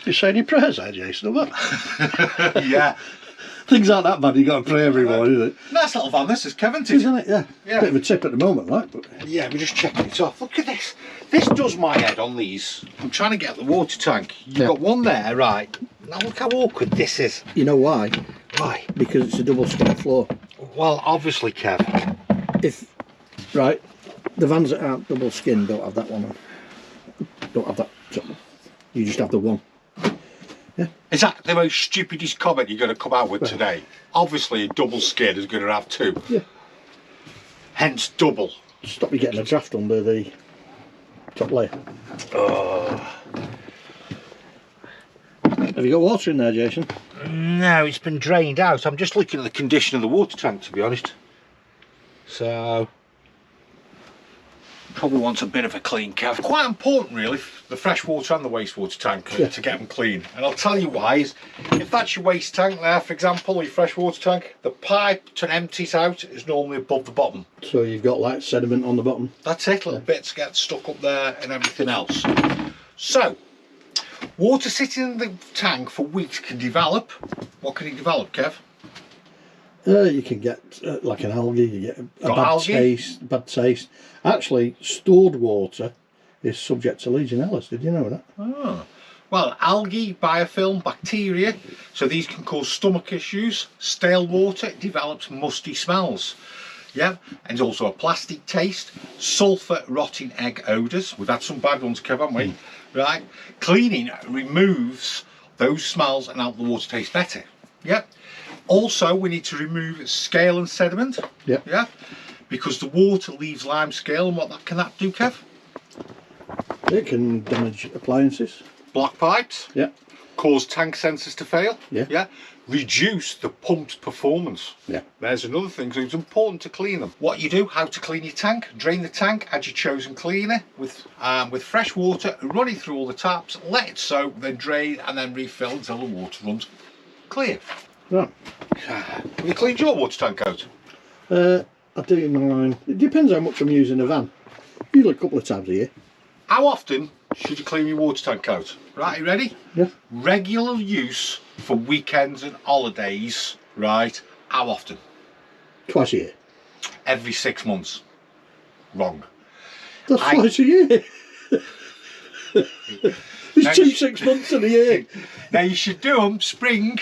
You saying your prayers there, Jason, or what? Yeah. Things aren't that bad, you got to pray every morning, is it? Nice little van, this is Kevin. Isn't it? Yeah. Yeah. Bit of a tip at the moment, right? But Yeah, we're just checking it off. Look at this. This does my head on these. I'm trying to get the water tank. You've got one there, right? Now look how awkward this is. you know why? Why? Because it's a double skin floor. Well, obviously, Kev. If, right, the vans that aren't double skin don't have that one on. Don't have that. You just have the one. Yeah. Is that the most stupidest comment you're going to come out with today? Obviously, a double skin is going to have two. Yeah. Hence, double. Stop you getting a draft under the top layer. Oh. Have you got water in there, Jason? No, it's been drained out. I'm just looking at the condition of the water tank, to be honest. So, probably wants a bit of a clean, Kev. Quite important, really, the fresh water and the wastewater tank to get them clean. And I'll tell you why. Is if that's your waste tank there, for example, or your fresh water tank, the pipe to empty it out is normally above the bottom. So you've got like sediment on the bottom. That's it. Little bits get stuck up there and everything else. So, water sitting in the tank for weeks can develop. What can it develop, Kev? You can get like an algae, you get a bad taste. Actually, stored water is subject to Legionellas. Did you know that? Oh. Well, algae, biofilm, bacteria, so these can cause stomach issues. Stale water develops musty smells. Yeah, and also a plastic taste, sulphur, rotting egg odours. We've had some bad ones, Kev, haven't we? Right? Cleaning removes those smells and help the water taste better. Yeah. Also, we need to remove scale and sediment. Yeah. Yeah. Because the water leaves lime scale, and what can that do, Kev? It can damage appliances. Block pipes. Yeah. Cause tank sensors to fail. Yeah. Yeah. Reduce the pump's performance. Yeah. There's another thing, so it's important to clean them. What you do, how to clean your tank: drain the tank, add your chosen cleaner with fresh water, run it through all the taps, let it soak, then drain and then refill until the water runs clear. Right. Have you cleaned your water tank out? I do mine. It depends how much I'm using the van. Usually a couple of times a year. How often should you clean your water tank out? Right, you ready? Yeah. Regular use for weekends and holidays, right? How often? Twice a year. Every 6 months. Wrong. That's twice a year. There's 6 months in a year. Now you should do them spring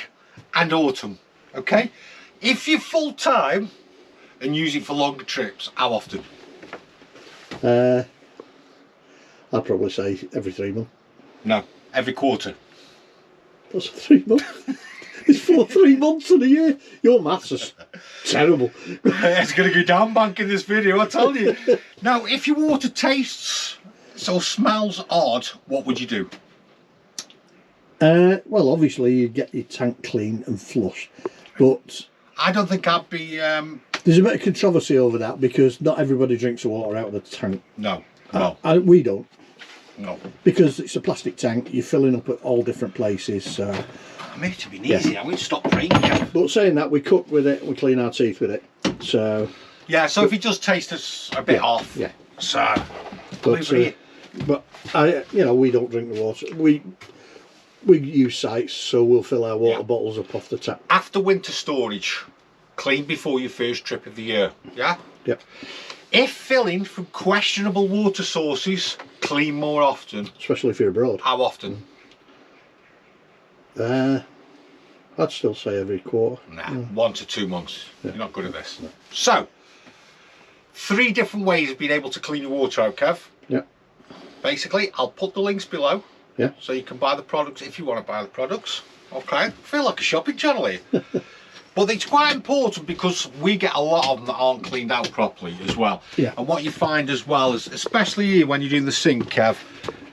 and autumn, okay? If you're full time and use it for longer trips, how often? I'd probably say every 3 months. No, every quarter. That's 3 months. It's 3 months in a year. Your maths is terrible. It's going to go down bank in this video, I tell you. Now, if your water tastes or smells odd, what would you do? Well, obviously you'd get your tank clean and flush, but I don't think I'd be... there's a bit of controversy over that because not everybody drinks the water out of the tank. No, no. We don't. No. Because it's a plastic tank, you're filling up at all different places, so... I mean, to be easy, I'm going to stop drinking. But saying that, we cook with it, we clean our teeth with it, so... Yeah, so if it does taste us a bit off, yeah. So... But we don't drink the water. We use sites, so we'll fill our water bottles up off the tap. After winter storage, clean before your first trip of the year, yeah? Yep. If filling from questionable water sources, clean more often. Especially if you're abroad. How often? I'd still say every quarter. Nah, 1 to 2 months. Yeah. You're not good at this. No. So, 3 different ways of being able to clean your water out, Kev. Yeah. Basically, I'll put the links below. Yeah. So you can buy the products if you want to buy the products. Okay. I feel like a shopping channel here. But it's quite important because we get a lot of them that aren't cleaned out properly as well. Yeah. And what you find as well is, especially here when you're doing the sink, Kev,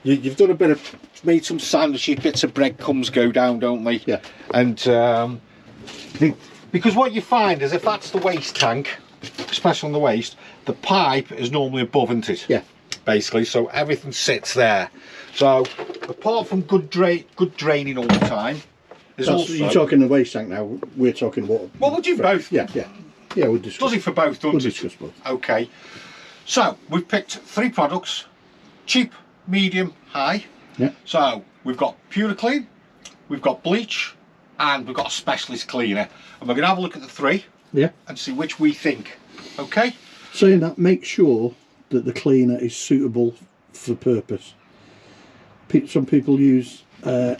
you've done a bit of, made some sandwiches, bits of breadcrumbs go down, don't they? Yeah. And because what you find is if that's the waste tank, especially on the waste, the pipe is normally above, isn't it? Yeah. Basically, so everything sits there. So apart from good draining all the time, there's also... You're talking the waste tank now, we're talking water. Well, we'll do both. Yeah, yeah. Yeah, we'll discuss. Does it for both, doesn't We'll it? discuss both. Okay. So we've picked 3 products: cheap, medium, high. Yeah. So we've got Pure Clean, we've got bleach, and we've got a specialist cleaner. And we're going to have a look at the three and see which we think. Okay? Saying that, make sure that the cleaner is suitable for purpose. Some people use something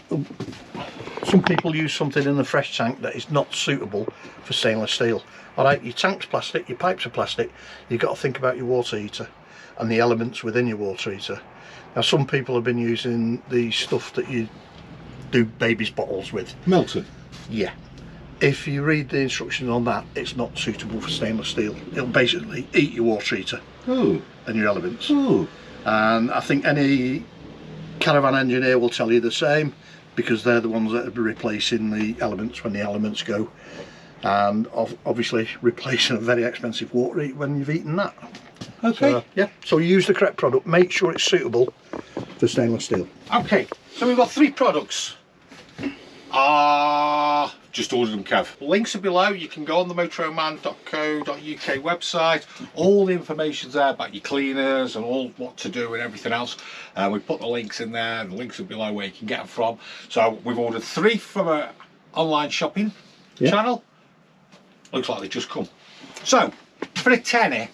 in the fresh tank that is not suitable for stainless steel. Alright, your tank's plastic, your pipes are plastic, you've got to think about your water heater and the elements within your water heater. Now some people have been using the stuff that you do baby's bottles with. Melton? Yeah. If you read the instructions on that, it's not suitable for stainless steel. It'll basically eat your water heater and your elements. And I think any caravan engineer will tell you the same, because they're the ones that are replacing the elements when the elements go, and obviously replacing a very expensive water heater when you've eaten that. Okay. So, yeah, so use the correct product, make sure it's suitable for stainless steel. Okay, so we've got 3 products. Just ordered them, Kev. Links are below. You can go on the motorhomeman.co.uk website. All the information's there about your cleaners and all what to do and everything else. We put the links in there. The links are below where you can get them from. So we've ordered 3 from an online shopping channel. Looks like they've just come. So for a tenner,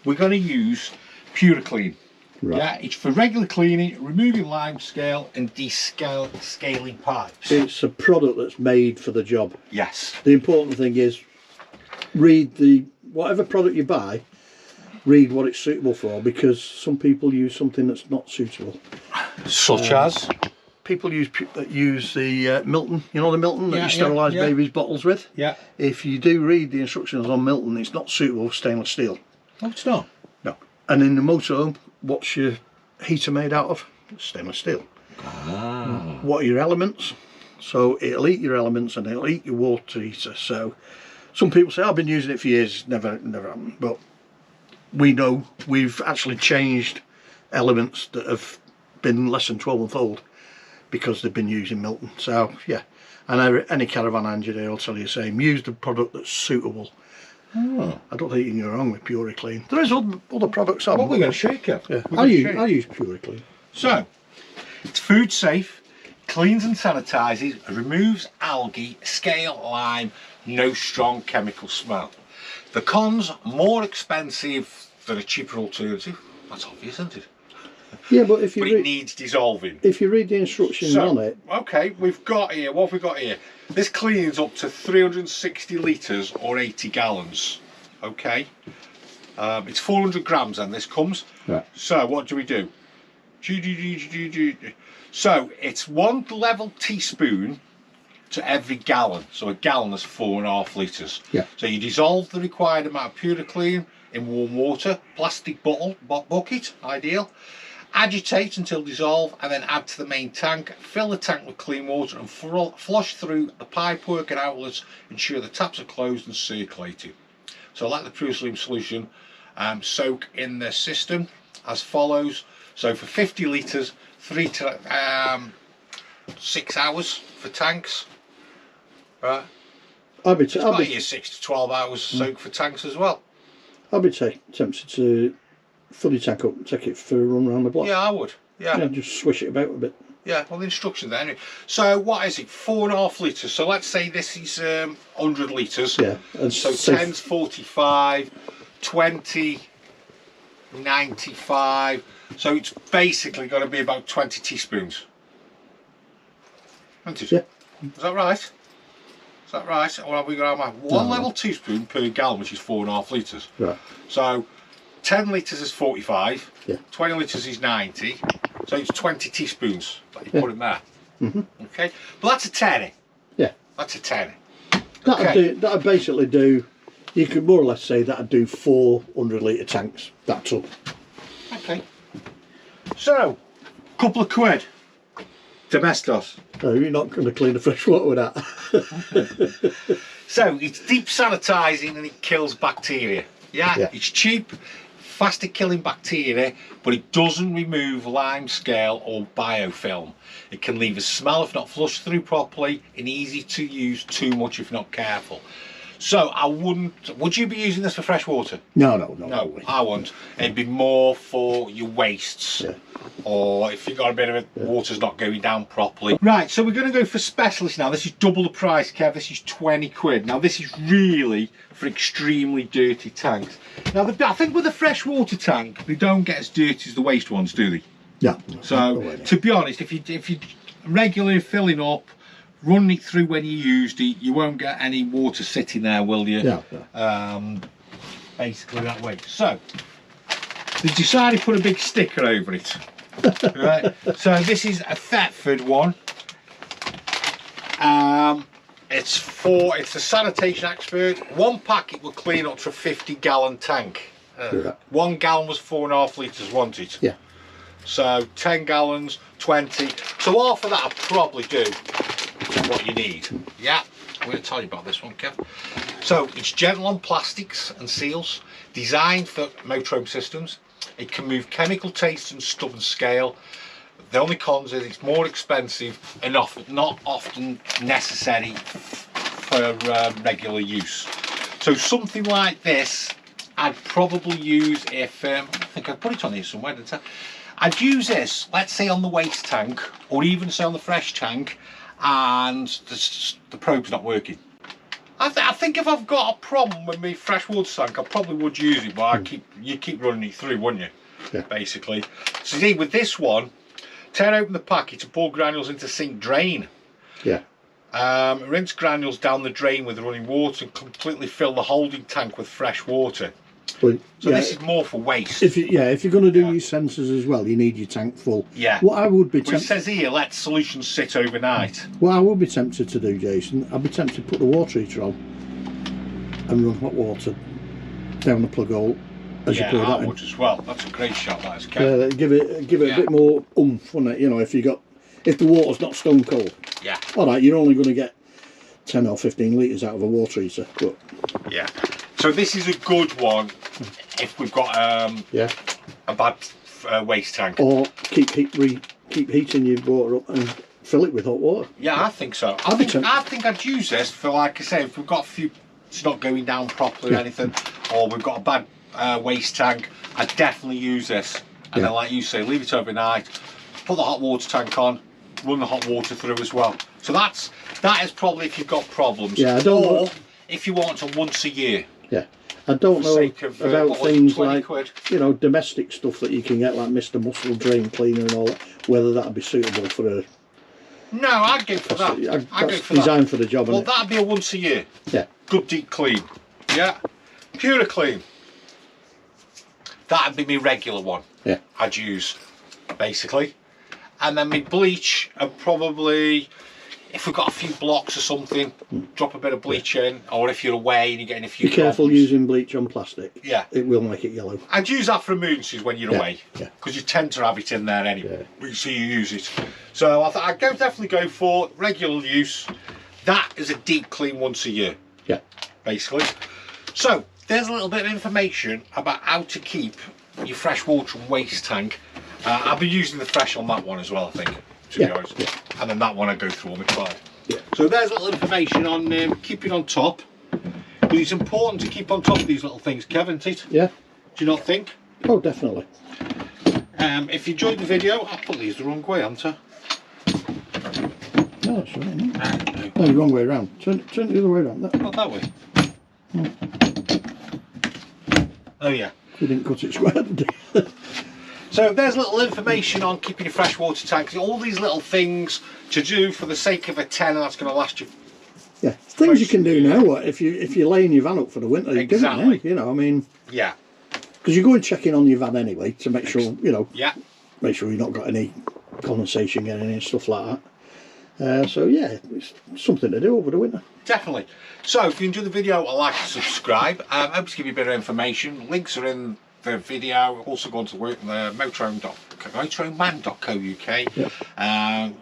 we're going to use Pure Clean. Right. Yeah, it's for regular cleaning, removing lime scale and descaling pipes. It's a product that's made for the job. Yes. The important thing is, whatever product you buy, read what it's suitable for, because some people use something that's not suitable. Such as? People use the Milton, you know the Milton that you sterilise babies' bottles with? Yeah. If you do read the instructions on Milton, it's not suitable for stainless steel. No, it's not. No. And in the motorhome, what's your heater made out of? Stainless steel. What are your elements? So it'll eat your elements and it'll eat your water heater. So some people say, I've been using it for years, never happened. But we know we've actually changed elements that have been less than 12 months old because they've been using Milton. So yeah, and any caravan engineer will tell you the same. Use the product that's suitable. I don't think you can go wrong with Pure Clean. There is other products on. What we're going to shake it. Yeah, I use Pure Clean. So, it's food safe, cleans and sanitises, removes algae, scale, lime, no strong chemical smell. The cons, more expensive than a cheaper alternative. That's obvious, isn't it? Yeah, but if you it needs dissolving. If you read the instructions on it. Okay, we've got here, what have we got here? This cleans up to 360 litres or 80 gallons. Okay. It's 400 grams and this comes. Right. So what do we do? So it's 1 level teaspoon to every gallon. So a gallon is 4.5 litres. Yeah. So you dissolve the required amount of Pure Clean in warm water, plastic bucket, ideal. Agitate until dissolved and then add to the main tank. Fill the tank with clean water and flush through the pipework and outlets. Ensure the taps are closed and circulating. So let the Pure Clean solution soak in the system as follows. So for 50 litres, 3 to 6 hours for tanks. Right. I'd be 6 to 12 hours soak for tanks as well. I'd be tempted to fill your tank up and take it for a run around the block. Yeah, I would. Yeah. Just swish it about a bit. Yeah, well the instructions there anyway. So what is it? 4.5 litres. So let's say this is 100 litres. Yeah. And so 10's 45, 20, 95. So it's basically going to be about 20 teaspoons. Isn't it? Yeah. Is that right? Is that right? Or have we got our 1 level teaspoon per gallon, which is 4.5 litres. Right. So 10 litres is 45, yeah. 20 litres is 90, so it's 20 teaspoons that you put in there. Okay, but that's a tenner. Yeah. That's a tenner. That'd basically do, you could more or less say that'd do 400 litre tanks, that tub. Okay. So, couple of quid. Domestos. No, you're not going to clean the fresh water with that. So, it's deep sanitising and it kills bacteria. Yeah, it's cheap, fast at killing bacteria, but it doesn't remove lime scale or biofilm. It can leave a smell if not flushed through properly and easy to use too much if not careful. So I wouldn't. Would you be using this for fresh water? No, No, I wouldn't. It'd be more for your wastes, or if you've got a bit of it, water's not going down properly. Right, so we're going to go for specialist now. This is double the price, Kev. This is 20 quid. Now this is really for extremely dirty tanks. Now I think with a fresh water tank, they don't get as dirty as the waste ones, do they? Yeah. So to be honest, if you regularly filling up, running it through when you used it, you won't get any water sitting there, will you? Yeah. Basically that way. So they decided to put a big sticker over it. Right. So this is a Thetford one. It's a sanitation expert. One packet will clean up to a 50-gallon tank. 1 gallon was 4.5 litres, wasn't it? Yeah. So 10 gallons, 20. So half of that will probably do what you need. Yeah, I'm going to tell you about this one, Kev. So it's gentle on plastics and seals, designed for motorhome systems. It can move chemical taste and stubborn scale. The only cons is it's more expensive and not often necessary for regular use. So something like this I'd probably use if I think I put it on here somewhere, didn't I? I'd use this, let's say on the waste tank, or even say on the fresh tank, and the probe's not working. I think if I've got a problem with my fresh water tank, I probably would use it, but you keep running it through, wouldn't you? Yeah. Basically. So see, with this one, tear open the packet and pour granules into sink drain. Yeah. Rinse granules down the drain with running water and completely fill the holding tank with fresh water. Well, so this is more for waste. If you're going to do your sensors as well, you need your tank full. Yeah. What I would be it says here, let solutions sit overnight. What I would be tempted to do, Jason, I'd be tempted to put the water heater on and run hot water down the plug hole as you put that in. I would as well. That's a great shot, that is, Kev. Give it a bit more oomph, wouldn't it? You know, if the water's not stone cold. Yeah. All right, you're only going to get 10 or 15 litres out of a water heater, but yeah. So this is a good one if we've got a bad waste tank. Or keep heating your water up and fill it with hot water. Yeah, I think so. I think I'd use this for, like I say, if we've got a few, it's not going down properly or anything, or we've got a bad waste tank, I'd definitely use this. And then, like you say, leave it overnight, put the hot water tank on, run the hot water through as well. So that is probably if you've got problems. Yeah, or if you want to once a year. Yeah, I don't know about things like domestic stuff that you can get, like Mr. Muscle drain cleaner and all that. Whether that'd be suitable for a. No, I'd go for that. I'd go for designed for the job. Well, that'd be a once a year. Yeah. Good deep clean. Yeah. Pure clean. That'd be my regular one. Yeah. I'd use, basically, and then my bleach, and probably. If we've got a few blocks or something, drop a bit of bleach in, or if you're away and you're getting a few Be careful using bleach on plastic. Yeah. It will make it yellow. I'd use that for emergencies when you're away, because you tend to have it in there anyway, so you use it. So I'd definitely go for regular use. That is a deep clean once a year. Yeah. Basically. So, there's a little bit of information about how to keep your fresh water and waste tank. I'll be using the fresh on that one as well, I think. To be honest. Yeah. And then that one I go through on the card. Yeah. So there's a little information on keeping on top. But it's important to keep on top of these little things, Kevin, isn't it? Yeah. Do you not think? Oh, definitely. If you enjoyed the video, I put these the wrong way, haven't I? No, that's right. No, the wrong way around. Turn it the other way around. Not that way. Oh yeah. You didn't cut it square, did you? So there's little information on keeping your fresh water tanks, all these little things to do for the sake of a tenner that's going to last you. Yeah, things you can do now. If you're laying your van up for the winter, you do it now, you know. I mean, yeah, because you're going checking on your van anyway to make sure Yeah. Make sure you've not got any condensation getting in and stuff like that. So yeah, it's something to do over the winter. Definitely. So if you enjoyed the video, I'd like to subscribe. I hope to give you a bit of information. Links are in the video. Also going to work on the motorhomeman.co.uk. Yep.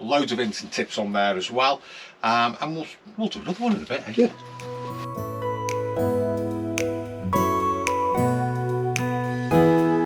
Loads of hints and tips on there as well. And we'll do another one in a bit. Eh? Yeah.